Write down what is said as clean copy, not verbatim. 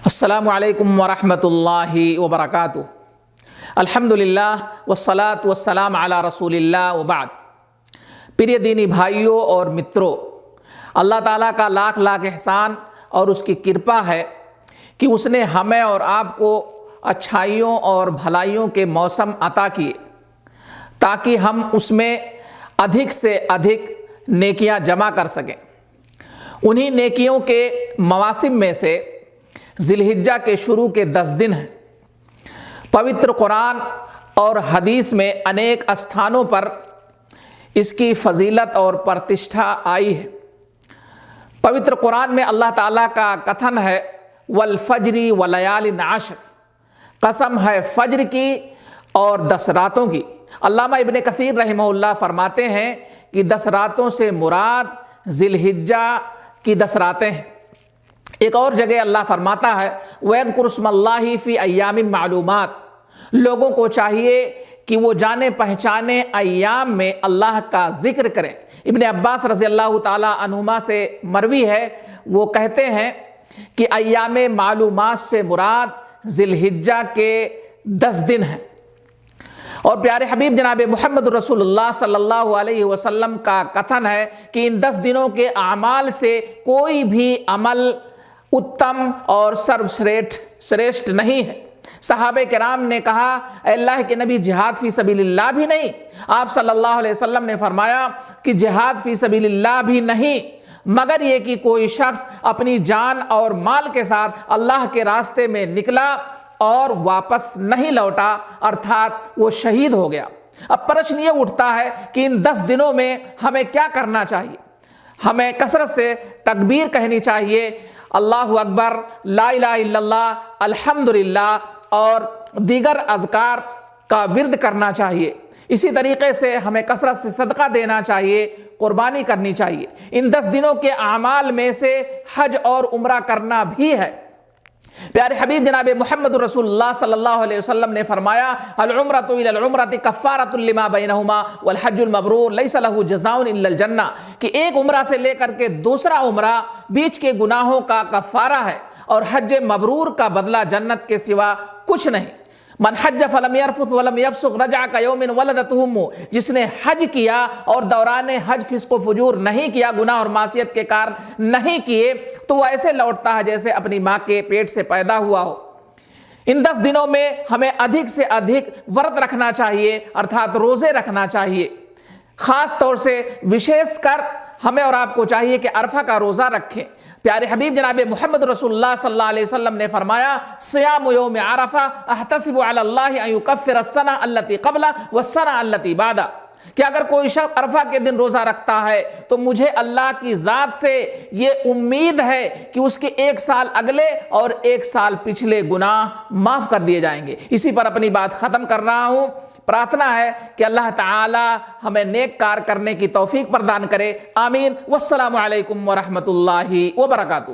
السلام علیکم ورحمۃ اللہ وبرکاتہ۔ الحمدللہ والصلاة والسلام علی رسول اللہ وبعد۔ پریہ دینی بھائیوں اور متروں، اللہ تعالیٰ کا لاکھ لاکھ احسان اور اس کی کرپا ہے کہ اس نے ہمیں اور آپ کو اچھائیوں اور بھلائیوں کے موسم عطا کیے تاکہ ہم اس میں ادھک سے ادھک نیکیاں جمع کر سکیں۔ انہی نیکیوں کے مواسم میں سے ذی الحجہ کے شروع کے 10 دن ہیں۔ پوتر قرآن اور حدیث میں انیک استھانوں پر اس کی فضیلت اور پرتشٹھا آئی ہے۔ پوتر قرآن میں اللہ تعالیٰ کا کتھن ہے والفجر ولیال عشر، قسم ہے فجر کی اور 10 راتوں کی۔ علامہ ابن کثیر رحمہ اللہ فرماتے ہیں کہ 10 راتوں سے مراد ذی الحجہ کی 10 راتیں ہیں۔ ایک اور جگہ اللہ فرماتا ہے وَيَذْكُرُ اسْمَ اللَّهِ فِي أَيَّامٍ مَعْلُومَاتٍ، لوگوں کو چاہیے کہ وہ جانے پہچانے ایام میں اللہ کا ذکر کریں۔ ابن عباس رضی اللہ تعالیٰ عنہما سے مروی ہے، وہ کہتے ہیں کہ ایام معلومات سے مراد ذی الحجہ کے 10 دن ہیں۔ اور پیارے حبیب جناب محمد رسول اللہ صلی اللہ علیہ وسلم کا کتھن ہے کہ ان 10 دنوں کے اعمال سے کوئی بھی عمل اتم اور سروشریشٹھ نہیں ہے۔ صحابہ کرام نے کہا اے اللہ کے نبی، جہاد فی سبیل اللہ بھی نہیں؟ آپ صلی اللہ علیہ وسلم نے فرمایا کہ جہاد فی سبیل اللہ بھی نہیں مگر یہ کہ کوئی شخص اپنی جان اور مال کے ساتھ اللہ کے راستے میں نکلا اور واپس نہیں لوٹا، ارتھات وہ شہید ہو گیا۔ اب پرشن یہ اٹھتا ہے کہ ان 10 دنوں میں ہمیں کیا کرنا چاہیے؟ ہمیں کثرت سے تکبیر کہنی چاہیے، اللہ اکبر، لا الہ الا اللہ، الحمدللہ اور دیگر اذکار کا ورد کرنا چاہیے۔ اسی طریقے سے ہمیں کثرت سے صدقہ دینا چاہیے، قربانی کرنی چاہیے۔ ان 10 دنوں کے اعمال میں سے حج اور عمرہ کرنا بھی ہے۔ پیارے حبیب جناب محمد رسول اللہ صلی اللہ علیہ وسلم نے فرمایا العمرۃ الی العمرۃ کفارۃ لما بینہما والحج المبرور لیس لہ جزاء الا الجنہ، کہ ایک عمرہ سے لے کر کے دوسرا عمرہ بیچ کے گناہوں کا کفارہ ہے اور حج مبرور کا بدلہ جنت کے سوا کچھ نہیں۔ من حج فلم یرفث ولم یفسق رجع کیوم ولدتہ امہ، جس نے حج کیا اور دوران حج فسق و فجور نہیں کیا، گناہ اور معصیت کے کار نہیں کیے، تو وہ ایسے لوٹتا ہے جیسے اپنی ماں کے پیٹ سے پیدا ہوا ہو۔ ان 10 دنوں میں ہمیں ادھک سے ادھک ورت رکھنا چاہیے، ارتھات روزے رکھنا چاہیے۔ خاص طور سے وشیش کر ہمیں اور آپ کو چاہیے کہ عرفہ کا روزہ رکھیں۔ پیارے حبیب جناب محمد رسول اللہ صلی اللہ علیہ وسلم نے فرمایا صیام یوم عرفہ احتسب علی اللہ ان یکفر السنہ التی قبلہ والسنہ التی بعدہ، کہ اگر کوئی شخص عرفہ کے دن روزہ رکھتا ہے تو مجھے اللہ کی ذات سے یہ امید ہے کہ اس کے 1 سال اگلے اور 1 سال پچھلے گناہ معاف کر دیے جائیں گے۔ اسی پر اپنی بات ختم کر رہا ہوں۔ پرارتھنا ہے کہ اللہ تعالی ہمیں نیک کار کرنے کی توفیق پردان کرے، آمین۔ والسلام علیکم ورحمۃ اللہ وبرکاتہ۔